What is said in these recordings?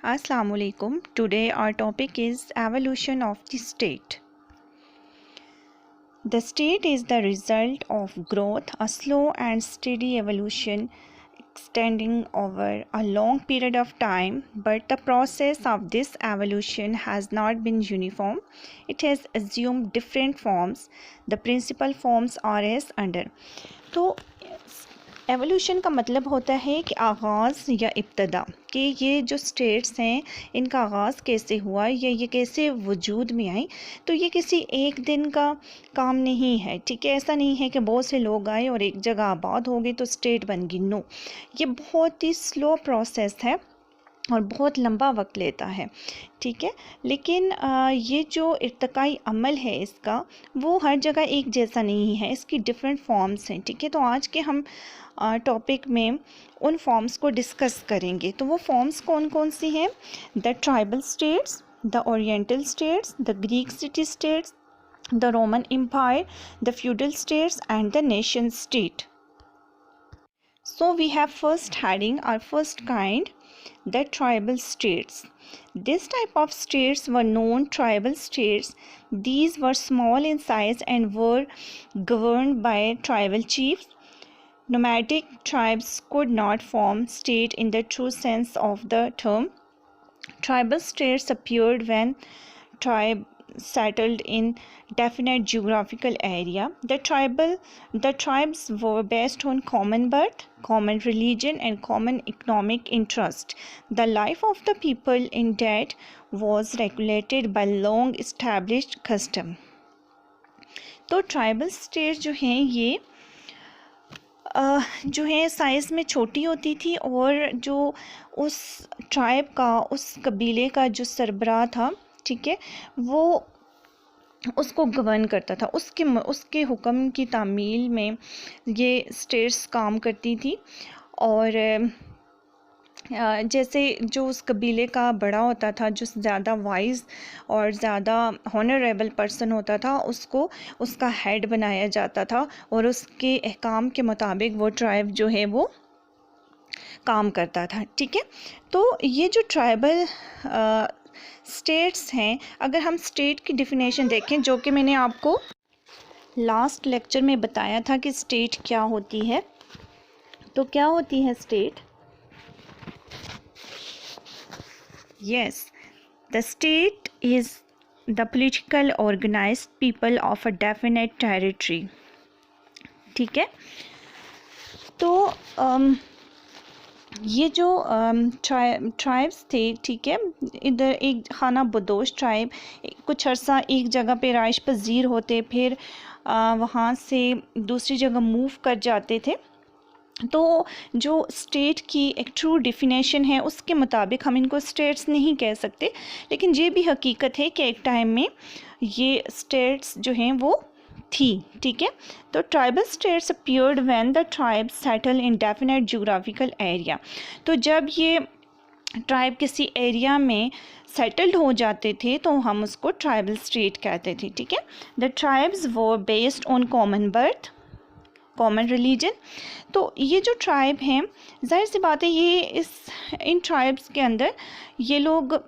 Assalamu alaikum. Today our topic is evolution of the state. The state is the result of growth, a slow and steady evolution extending over a long period of time, but the process of this evolution has not been uniform. It has assumed different forms. The principal forms are as under. तो evolution का मतलब होता है कि आगाज़ या इब्तदा कि ये जो स्टेट्स हैं इनका आगाज़ कैसे हुआ या ये कैसे वजूद में आई। तो ये किसी एक दिन का काम नहीं है, ठीक है। ऐसा नहीं है कि बहुत से लोग आए और एक जगह आबाद हो गई तो स्टेट बन गई। नो, ये बहुत ही स्लो प्रोसेस है और बहुत लंबा वक्त लेता है, ठीक है। लेकिन ये जो इर्तिकाई अमल है इसका, वो हर जगह एक जैसा नहीं है, इसकी डिफरेंट फॉर्म्स हैं, ठीक है। तो आज के हम टॉपिक में उन फॉर्म्स को डिस्कस करेंगे। तो वो फॉर्म्स कौन कौन सी हैं? The tribal states, the oriental states, the Greek city states, the Roman empire, the feudal states and the nation state. So we have first heading, our first kind, the tribal states. This type of states were known tribal states. These were small in size and were governed by tribal chiefs. Nomadic tribes could not form state in the true sense of the term. Tribal states appeared when tribe settled in definite geographical area. The tribes were based on common birth, common religion and common economic interest. The life of the people in that was regulated by long established custom. तो tribal state जो हैं ये जो है size में छोटी होती थी और जो उस ट्राइब का, उस कबीले का जो सरबराह था, ठीक है, वो उसको गवर्न करता था। उसके हुक्म की तामील में ये स्टेट्स काम करती थी। और जैसे जो उस कबीले का बड़ा होता था, जो ज़्यादा वाइज और ज़्यादा हॉनरेबल पर्सन होता था, उसको उसका हेड बनाया जाता था और उसके अहकाम के मुताबिक वो ट्राइब जो है वो काम करता था, ठीक है। तो ये जो ट्राइबल स्टेट्स हैं, अगर हम स्टेट की डिफिनेशन देखें, जो कि मैंने आपको लास्ट लेक्चर में बताया था कि स्टेट क्या होती है। तो क्या होती है state? Yes, the state is the political organized people of a definite territory, ठीक है। तो ये जो ट्राइब्स थे, ठीक है, इधर एक खाना बदोश ट्राइब कुछ अर्सा एक जगह पे राइश पजीर होते, फिर वहाँ से दूसरी जगह मूव कर जाते थे। तो जो स्टेट की एक ट्रू डिफिनेशन है उसके मुताबिक हम इनको स्टेट्स नहीं कह सकते, लेकिन ये भी हकीकत है कि एक टाइम में ये स्टेट्स जो हैं वो थी, ठीक है। तो tribal states appeared when the tribes settle in definite geographical area. तो जब ये ट्राइब किसी एरिया में सेटल्ड हो जाते थे तो हम उसको ट्राइबल स्टेट कहते थे, ठीक है। The tribes were based on common birth, common religion. तो ये जो ट्राइब हैं, जाहिर सी बात है, ये इन ट्राइब्स के अंदर ये लोग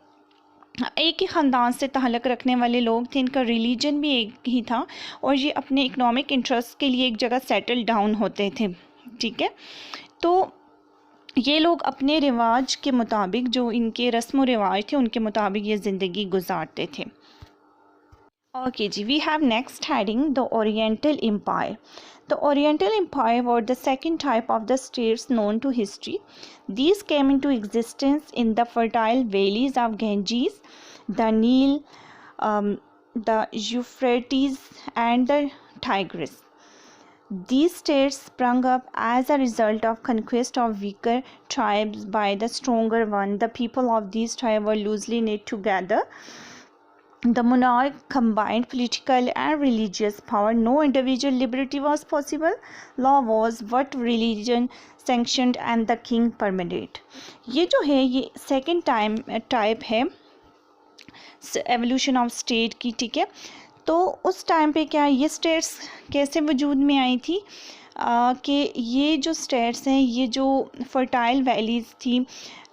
एक ही ख़ानदान से ताल्लुक़ रखने वाले लोग थे, इनका रिलीजन भी एक ही था और ये अपने इकोनॉमिक इंटरेस्ट के लिए एक जगह सेटल डाउन होते थे, ठीक है। तो ये लोग अपने रिवाज के मुताबिक, जो इनके रस्म व रिवाज थे उनके मुताबिक ये ज़िंदगी गुजारते थे। Okay ji, we have next heading the oriental empire. The Oriental Empire were the second type of the states known to history. These came into existence in the fertile valleys of Ganges, the Nile, the Euphrates, and the Tigris. These states sprung up as a result of conquest of weaker tribes by the stronger one. The people of these tribes were loosely knit together. The monarch combined political and religious power. No individual liberty was possible. Law was what religion sanctioned and the king permitted. ये जो है ये second type है evolution of state की, ठीक है। तो उस टाइम पे क्या ये स्टेट्स कैसे वजूद में आई थी? कि ये जो स्टेट्स हैं, ये जो फर्टाइल वैलीज़ थी,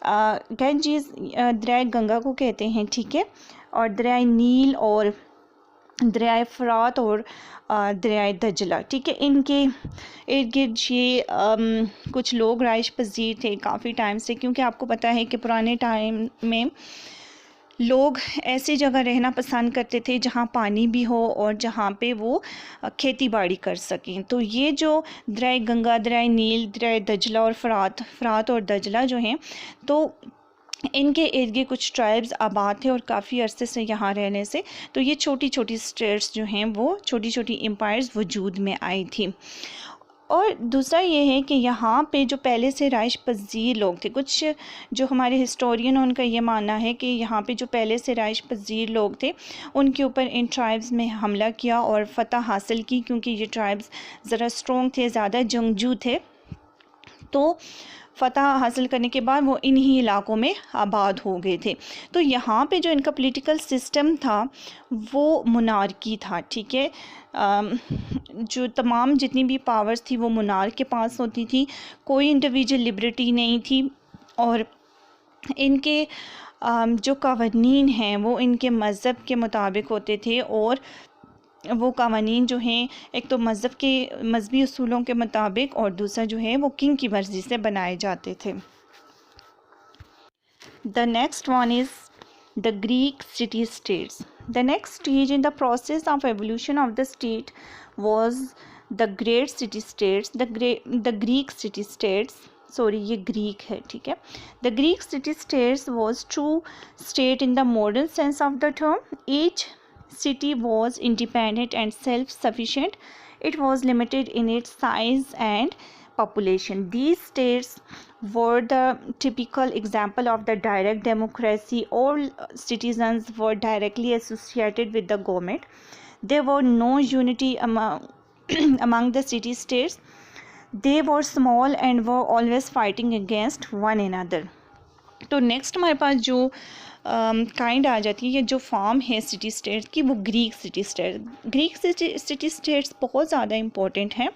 गंजीज दरिया गंगा को कहते हैं, ठीक है, और दरिया नील और दरिया फ़रात और दरिया दजला, ठीक है, इनके इर्द गिर्द ये कुछ लोग राइश पजीर थे काफ़ी टाइम से, क्योंकि आपको पता है कि पुराने टाइम में लोग ऐसी जगह रहना पसंद करते थे जहाँ पानी भी हो और जहाँ पे वो खेती बाड़ी कर सकें। तो ये जो दरिया गंगा, दरिया नील, दरिया दजला और फ़रात और दजला जो हैं, तो इनके इर्द गिर्द कुछ ट्राइब्स आबाद थे और काफ़ी अरसे से यहाँ रहने से तो ये छोटी छोटी स्टेट्स जो हैं वो छोटी छोटी एम्पायर्स वजूद में आई थी। और दूसरा ये है कि यहाँ पे जो पहले से राइश पजीर लोग थे, कुछ जो हमारे हिस्टोरियन उनका ये मानना है कि यहाँ पे जो पहले से राइश पजीर लोग थे उनके ऊपर इन ट्राइब्स में हमला किया और फ़तह हासिल की, क्योंकि ये ट्राइब्स ज़रा स्ट्रॉन्ग थे, ज़्यादा जंगजू थे। तो फ़तह हासिल करने के बाद वो इन्हीं इलाकों में आबाद हो गए थे। तो यहाँ पे जो इनका पॉलिटिकल सिस्टम था वो मोनार्की था, ठीक है, जो तमाम जितनी भी पावर्स थी वो मोनार्क के पास होती थी, कोई इंडिविजुअल लिबर्टी नहीं थी, और इनके जो कवानीन हैं वो इनके मज़हब के मुताबिक होते थे, और वो कवानीन जो हैं एक तो मज़हब के मजहबी उसूलों के मुताबिक और दूसरा जो है वो किंग की मर्ज़ी से बनाए जाते थे। The next one is the Greek city states. The next stage in the process of evolution of the state was the great city states, the Greek city states, sorry ये ग्रीक है, ठीक है। The Greek city states was true state in the modern sense of the term. Each city was independent and self-sufficient. It was limited in its size and population. These states were the typical example of the direct democracy. All citizens were directly associated with the government. There were no unity among the city states. They were small and were always fighting against one another. तो next हमारे पास जो kind आ जाती है, ये जो form है city states की, वो Greek city state. Greek city states बहुत ज़्यादा इम्पोर्टेंट हैं,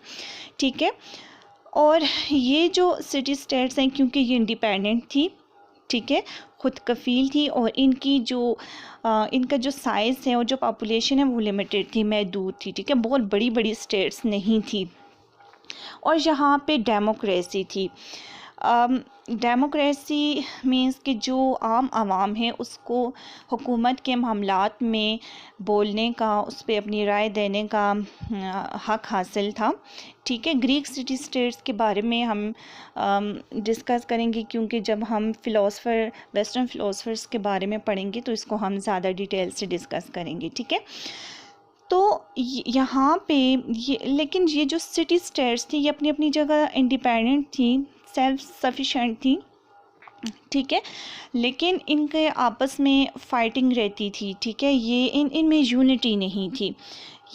ठीक है, और ये जो सिटी स्टेट्स हैं क्योंकि ये इंडिपेंडेंट थी, ठीक है, खुद कफ़ील थी, और इनकी जो इनका जो साइज़ है और जो पॉपुलेशन है वो लिमिटेड थी, महदूद थी, ठीक है, बहुत बड़ी बड़ी स्टेट्स नहीं थी, और यहाँ पे डेमोक्रेसी थी। डेमोक्रेसी मींस कि जो आम आवाम है उसको हुकूमत के मामलात में बोलने का, उस पर अपनी राय देने का हक़ हासिल था, ठीक है। ग्रीक सिटी स्टेट्स के बारे में हम डिस्कस करेंगे, क्योंकि जब हम वेस्टर्न फ़िलोसफर्स के बारे में पढ़ेंगे तो इसको हम ज़्यादा डिटेल से डिस्कस करेंगे, ठीक है। तो यहाँ पे लेकिन ये जो सिटी स्टेट्स थी ये अपनी अपनी जगह इंडिपेंडेंट थी, सेल्फ सफिशेंट थी, ठीक है, लेकिन इनके आपस में फाइटिंग रहती थी, ठीक है, ये इनमें यूनिटी नहीं थी,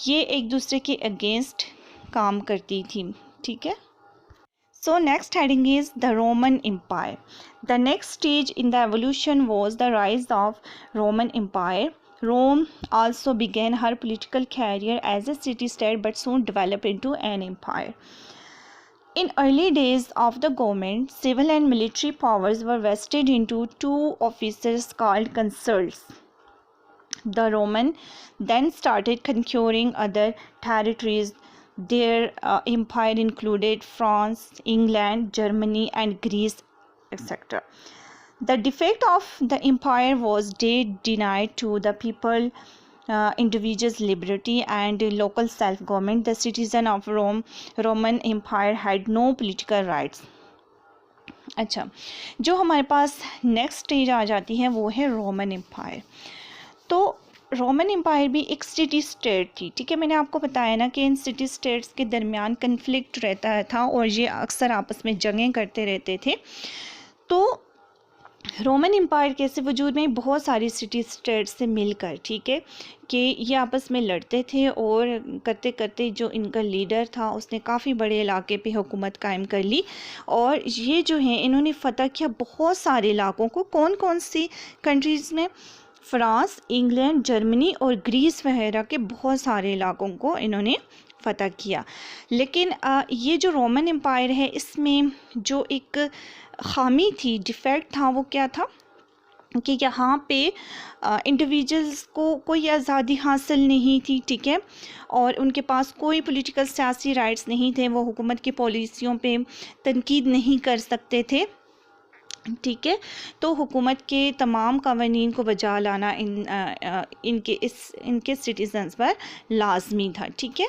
ये एक दूसरे के अगेंस्ट काम करती थी, ठीक है। So next heading is the Roman Empire. The next stage in the evolution was the rise of Roman Empire. Rome also began her political career as a city-state but soon developed into an empire. In early days of the government, civil and military powers were vested into two officers called consuls. The Roman then started conquering other territories. Their empire included France, England, Germany, and Greece, etc. The defect of the empire was they denied to the people individuals' liberty and local self-government. The citizen of Roman Empire had no political rights. अच्छा, जो हमारे पास next stage आ जाती है वो है Roman empire. तो Roman empire भी एक सिटी स्टेट थी, ठीक है, मैंने आपको बताया ना कि इन सिटी स्टेट्स के दरमियान कन्फ्लिक्ट रहता था और ये अक्सर आपस में जंगें करते रहते थे। तो रोमन एम्पायर कैसे वजूद में बहुत सारी सिटी स्टेट्स से मिलकर, ठीक है, कि ये आपस में लड़ते थे और करते करते जो इनका लीडर था उसने काफ़ी बड़े इलाके पे हुकूमत कायम कर ली, और ये जो है इन्होंने फ़तह किया बहुत सारे इलाकों को। कौन कौन सी कंट्रीज़ में? फ्रांस, इंग्लैंड, जर्मनी और ग्रीस वगैरह के बहुत सारे इलाकों को इन्होंने फ़तह किया। लेकिन ये जो रोमन एम्पायर है इसमें जो एक ख़ामी थी, डिफ़ेक्ट था, वो क्या था कि यहाँ पे इंडिविजुअल्स को कोई आज़ादी हासिल नहीं थी, ठीक है, और उनके पास कोई पॉलिटिकल सियासी राइट्स नहीं थे, वो हुकूमत की पॉलिसियों पे तनकीद नहीं कर सकते थे, ठीक है। तो हुकूमत के तमाम कवानीन को बजा लाना इनके सिटीजन्स पर लाजमी था, ठीक है।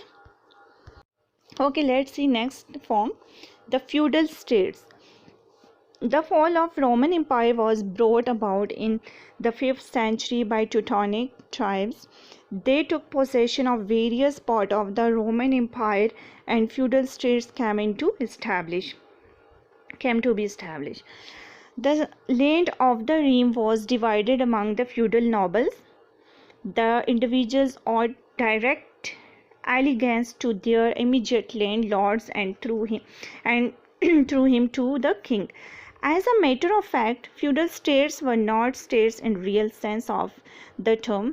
Okay, let's see next form, the feudal states. The fall of Roman Empire was brought about in the 5th century by Teutonic tribes. They took possession of various parts of the Roman Empire and feudal states came to be established. The land of the realm was divided among the feudal nobles. The individuals owed direct allegiance to their immediate landlords and through him to the king. As a matter of fact, feudal states were not states in real sense of the term.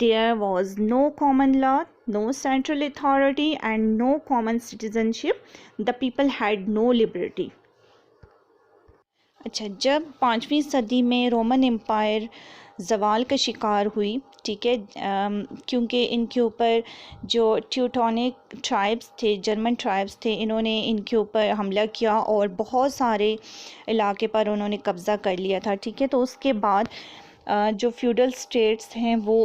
There was no common law, no central authority, and no common citizenship. The people had no liberty. अच्छा, जब 5वीं सदी में Roman empire ज़वाल का शिकार हुई, ठीक है, क्योंकि इनके ऊपर जो ट्यूटोनिक ट्राइब्स थे, जर्मन ट्राइब्स थे, इन्होंने इनके ऊपर हमला किया और बहुत सारे इलाके पर उन्होंने कब्ज़ा कर लिया था, ठीक है। तो उसके बाद जो फ्यूडल स्टेट्स हैं वो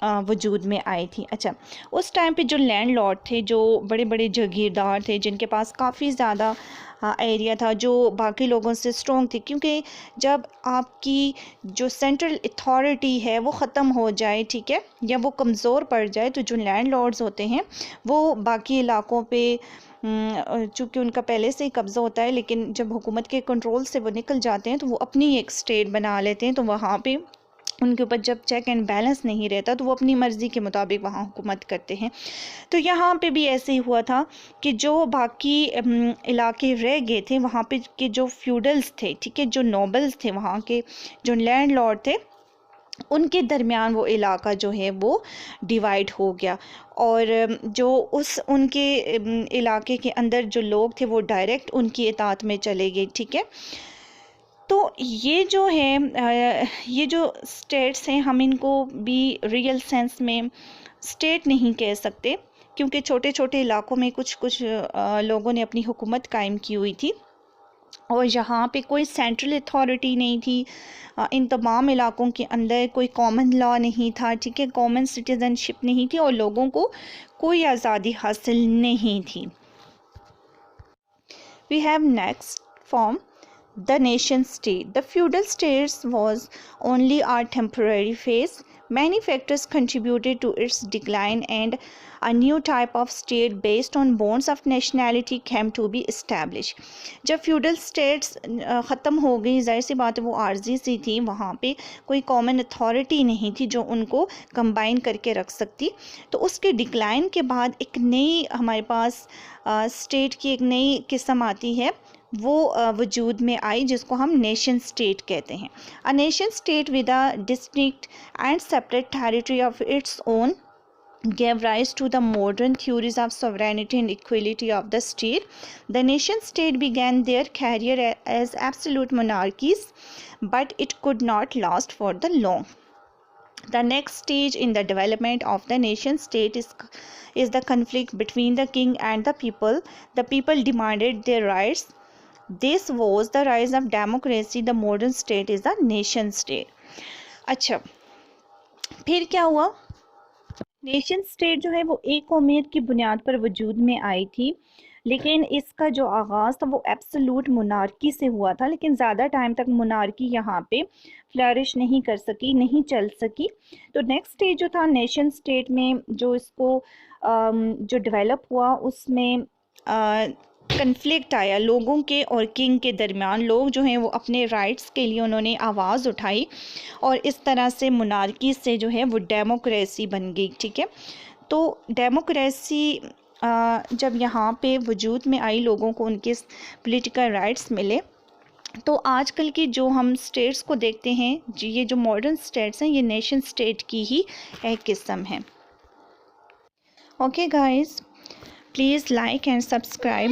वजूद में आई थी। अच्छा, उस टाइम पे जो लैंडलॉर्ड थे, जो बड़े बड़े जागीरदार थे, जिनके पास काफ़ी ज़्यादा एरिया था, जो बाकी लोगों से स्ट्रॉन्ग थी, क्योंकि जब आपकी जो सेंट्रल अथॉरिटी है वो ख़त्म हो जाए, ठीक है, या वो कमज़ोर पड़ जाए, तो जो लैंडलॉर्ड्स होते हैं वो बाकी इलाकों पे चूँकि उनका पहले से ही कब्ज़ा होता है, लेकिन जब हुकूमत के कंट्रोल से वो निकल जाते हैं तो वो अपनी एक स्टेट बना लेते हैं। तो वहाँ पे उनके ऊपर जब चेक एंड बैलेंस नहीं रहता तो वो अपनी मर्ज़ी के मुताबिक वहाँ हुकूमत करते हैं। तो यहाँ पे भी ऐसे ही हुआ था कि जो बाकी इलाके रह गए थे वहाँ पे के जो फ्यूडल्स थे, ठीक है, जो नोबल्स थे, वहाँ के जो लैंडलॉर्ड थे, उनके दरमियान वो इलाका जो है वो डिवाइड हो गया और जो उनके इलाके के अंदर जो लोग थे वो डायरेक्ट उनकी इताअत में चले गए, ठीक है। तो ये जो है ये जो स्टेट्स हैं, हम इनको भी रियल सेंस में स्टेट नहीं कह सकते, क्योंकि छोटे छोटे इलाकों में कुछ कुछ लोगों ने अपनी हुकूमत कायम की हुई थी और यहाँ पे कोई सेंट्रल अथॉरिटी नहीं थी। इन तमाम इलाकों के अंदर कोई कॉमन लॉ नहीं था, ठीक है, कॉमन सिटीजनशिप नहीं थी और लोगों को कोई आज़ादी हासिल नहीं थी। We have next form, the nation state. The feudal states was only a temporary phase. Many factors contributed to its decline and a new type of state based on bonds of nationality came to be established. जब feudal states ख़त्म हो गई, ज़ाहिर सी बात है वो आर्जी सी थी, वहाँ पे कोई कॉमन अथॉरिटी नहीं थी जो उनको कंबाइन करके रख सकती। तो उसके डिक्लाइन के बाद एक नई हमारे पास स्टेट की एक नई किस्म आती है, वो वजूद में आई जिसको हम नेशन स्टेट कहते हैं। A nation state with a distinct and separate territory of its own gave rise to the modern theories of sovereignty and equality of the state. The nation state began their career as absolute monarchies, but it could not last for the long. The next stage in the development of the nation state is the conflict between the king and the people. The people demanded their rights. This was the rise of democracy. The modern state is the nation state. अच्छा, फिर क्या हुआ? Nation state जो है वो एक कौमियत की बुनियाद पर वजूद में आई थी, लेकिन इसका जो आगाज़ था वो एब्सोल्यूट मोनार्की से हुआ था, लेकिन ज़्यादा टाइम तक मोनार्की यहाँ पे फ्लरिश नहीं कर सकी, नहीं चल सकी। तो नेक्स्ट स्टेज जो था नेशन स्टेट में, जो इसको जो डेवलप हुआ उसमें कन्फ्लिक्ट आया लोगों के और किंग के दरमियान। लोग जो हैं वो अपने राइट्स के लिए उन्होंने आवाज़ उठाई और इस तरह से मोनार्की से जो है वो डेमोक्रेसी बन गई, ठीक है। तो डेमोक्रेसी जब यहाँ पे वजूद में आई, लोगों को उनके पॉलिटिकल राइट्स मिले, तो आजकल की जो हम स्टेट्स को देखते हैं जी, ये जो मॉडर्न स्टेट्स हैं ये नेशन स्टेट की ही एक किस्म है। Okay guys, Please like and subscribe.